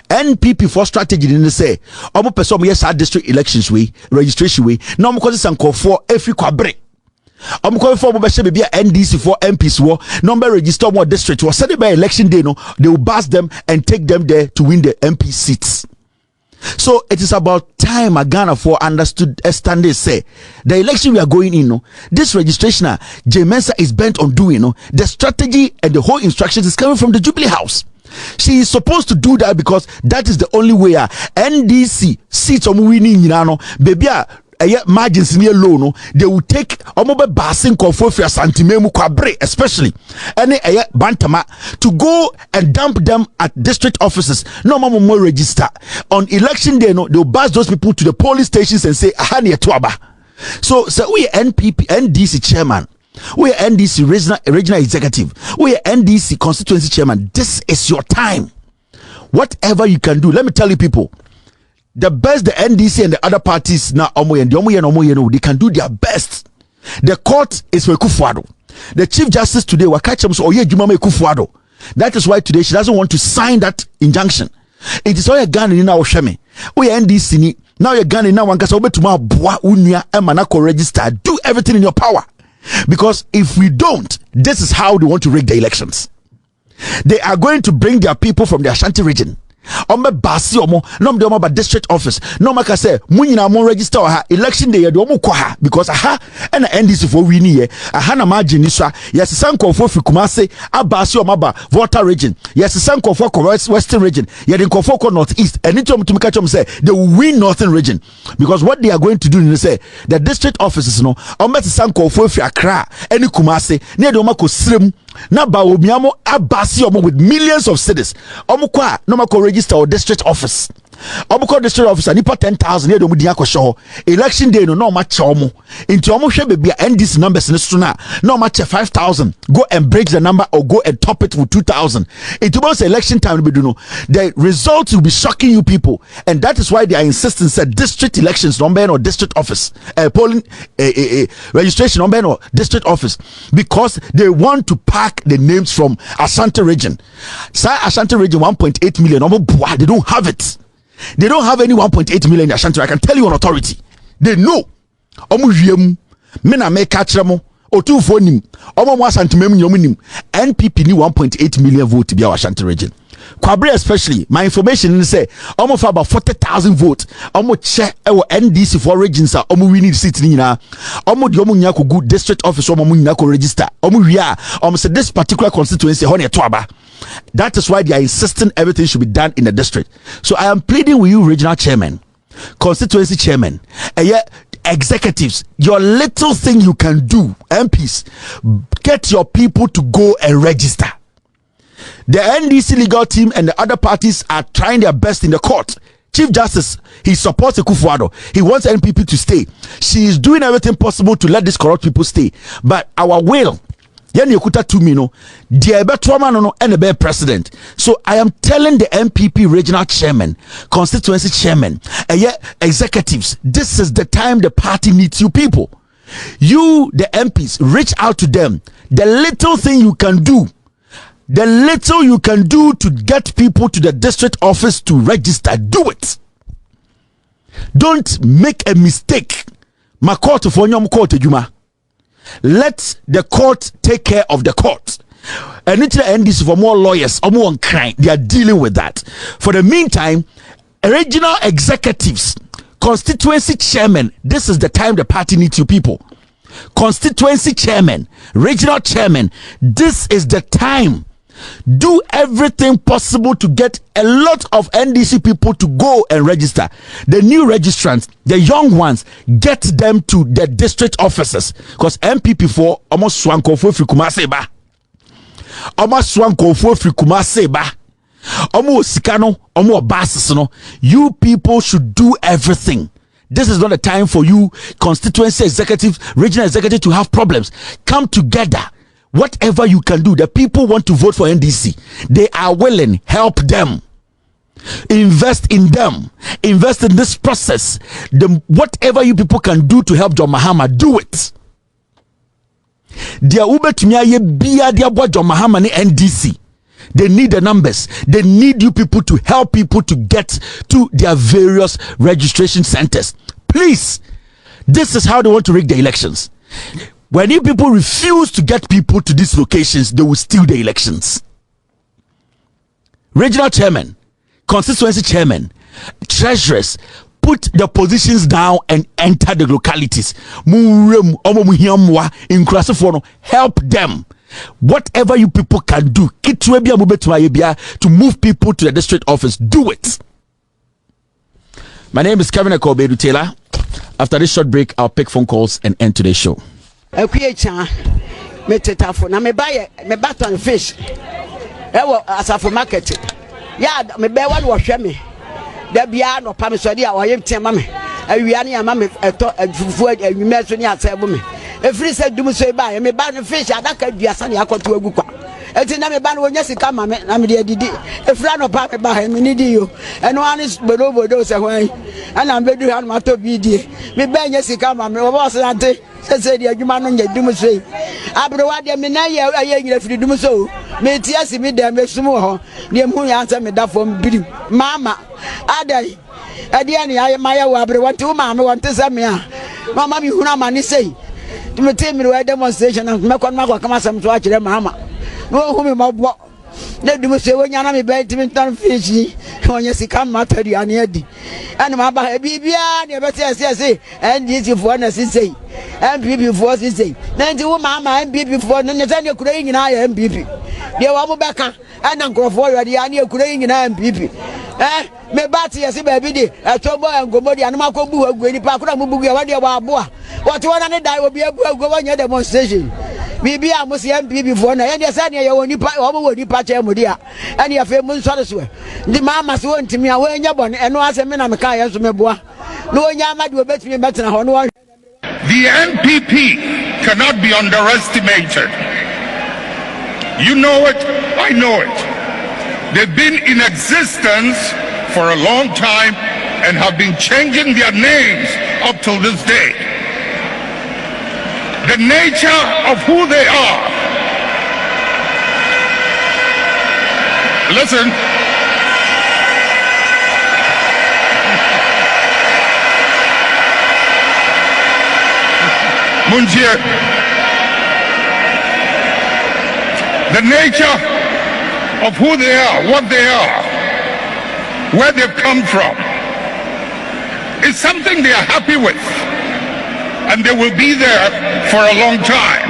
NPP for strategy didn't say omo person mo yes district elections we registration we na omo cause sanko for every kwabre omo call for be she be NDC for MPs wo number register more district was said by election day no they will bust them and take them there to win the MP seats. So it is about time Ghana for understood standard say the election we are going in, no, this registration J Mensa is bent on doing, no, the strategy and the whole instructions is coming from the Jubilee House. She is supposed to do that because that is the only way NDC seats on winning, baby. Margins near low, no, they will take omobe basing kofofia santimemu kwabre, especially any bantama to go and dump them at district offices. No more register on election day. No, they'll bus those people to the police stations and say ahani etwaba. So we NPP NDC chairman, we are NDC regional executive, we are NDC constituency chairman. This is your time. Whatever you can do, let me tell you people. The best the NDC and the other parties now they can do their best. The court is for Akuffo Addo. The Chief Justice today will catch him so Akuffo Addo. That is why today she doesn't want to sign that injunction. It is all your gun in our shame. We NDC ni now your gun in now one kasa obetuma boa unia emanako register. Do everything in your power. Because if we don't, this is how they want to rig the elections. They are going to bring their people from the Ashanti region. Ome basi omo nom de omo ba district office no maka say munyina mo register ha election day de omo kwa ha because aha na NDC for win here aha na margin ni so yes sanko for Kumase abasi omo ba voter region yes sanko for western region ye de for northeast and it to make sure say they will win northern region because what they are going to do is say the district offices no omo sanko for Accra any Kumase near de omo ko srem na ba omiamo abasi omo with millions of cedis omo kwa no ma ko register or district office omo ko district officer nipa 10,000 ye do mu di akosho election day no ma che omo into omo hwe bebia NDC numbers ne so na ma che 5,000 go and break the number or go and top it with 2,000 it was election time be do no the results will be shocking you people, and that is why they are insisting said district elections number or district office polling registration number or district office, because they want to pack the names from Ashanti region. Ashanti region 1.8 million, they don't have it. They don't have any 1.8 million in Ashanti. I can tell you on authority. They know. NPP ni 1.8 million vote to be our Ashanti region. Kwabre especially, my information say almost about 40,000 votes. Almost check our NDC for regions are almost winning seats in almost the nyako good district office nyako register. Almost this particular constituency honey twaba. That is why they are insisting everything should be done in the district. So I am pleading with you, regional chairman, constituency chairman, and yet executives, your little thing you can do, MPs, get your people to go and register. The NDC legal team and the other parties are trying their best in the court. Chief Justice, he supports Akuffo Addo. He wants NPP to stay. She is doing everything possible to let these corrupt people stay. But our will, yani okuta to me no, the no and the president. So I am telling the MPP regional chairman, constituency chairman, and yet executives, this is the time the party needs you people. You, the MPs, reach out to them. The little thing you can do, the little you can do to get people to the district office to register, do it. Don't make a mistake. Ma court for nyom court ejuma. Let the court take care of the court. And it's the NDC for more lawyers or more on crime. They are dealing with that. For the meantime, regional executives, constituency chairman, this is the time the party needs you people. Constituency chairman, regional chairman, this is the time. Do everything possible to get a lot of NDC people to go and register. The new registrants, the young ones, get them to the district offices. Because MPP for almost swankofo frikumase ba. Almost swankofo frikumase ba. Almost sikano, almost basis no. You people should do everything. This is not a time for you, constituency executive, regional executive, to have problems. Come together. Whatever you can do, the people want to vote for NDC. They are willing. Help them. Invest in them. Invest in this process. Whatever you people can do to help John Mahama, do it. They need the numbers. They need you people to help people to get to their various registration centers. Please. This is how they want to rig the elections. When you people refuse to get people to these locations, they will steal the elections. Regional chairman, constituency chairman, treasurers, put the positions down and enter the localities. Help them. Whatever you people can do, to move people to the district office, do it. My name is Kevin Akuffo Taylor. After this short break, I'll pick phone calls and end today's show. Akuyecha me tetafo na me buy me baton fish ewo asafo market ya me be wa wo hwe me da bia no pa me so dia oyem tema me awia ne ama me eto afufu awime so ne asebo me efiri se dum so ba me ba no fish adaka duasa ne akoto agu kwa eti na me ba no wonya sika ma me na me de didi efira no pa me ba me ni di yo eno anis bodo se hwan ana me du han ma to bi die me ba nya sika ma me wo bo se ante se di adwuma no nya dum so abrewa de me na ye nyira firi dum so me tia si me dem esum ho de mu ya ansa me da fom birim mama adai ade ani aye maya wa abrewa ti wo ma me wonte se me a mama mi huna ma ni sei me te mi we demonstration me kon ma kwa kama sam to a kire mama no hu me mabo na dum so wonya na me be ti me tan fishi wonya sika matari ani adi ani ma ba bibia ne be te se NDC fo na sisei MPP for say nanti wo mama MPP for no nyata ne kura nyina ya MPP de wa mo beka ana nkrofo yo de ani kura nyina MPP me bati yesi ba bi de etobo ngomo de anuma ko bu agu ni pa kura mo bugu ya wa de wa aboa what one ne dai obi agu wa nya demonstration bibi a mo se MPP fo na ye de say ne ye woni pa o mo woni pa che mo dia ene ye fe mo nsore so ndi mama se wontimi a we nya bone eno ase me na me ka ye so me boa no onya amade obetimi betena ho no. The NPP cannot be underestimated. You know it, I know it. They've been in existence for a long time and have been changing their names up till this day. The nature of who they are. Listen. Munjir. The nature of who they are, what they are, where they've come from, is something they are happy with, and they will be there for a long time.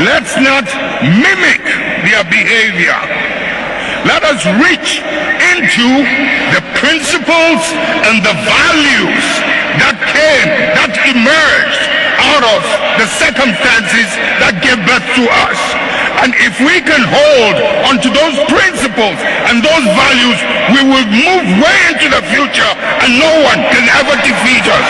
Let's not mimic their behavior. Let us reach into the principles and the values that emerged out of the circumstances that gave birth to us. And if we can hold onto those principles and those values, we will move way into the future and no one can ever defeat us.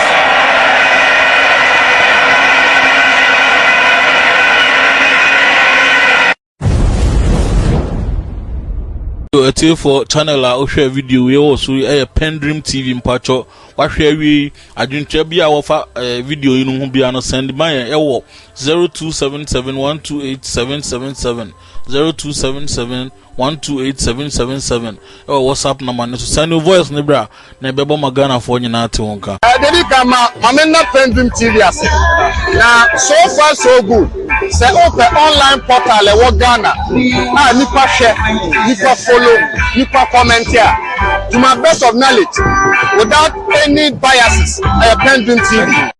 For channel a share video we also PENDREAM TV mpacho wa share wi adwuntwa bia wo fa video yi no ho bia no send man 0277128777 0277128777 WhatsApp number no send your voice ne bra na bebo magana fo nyina te wonka dedi kama amena PENDREAM TV ase na so far so good say open online portal e wo Ghana nipa share nipa follow nipa comment here to my best of knowledge without any biases PENDREAM TV.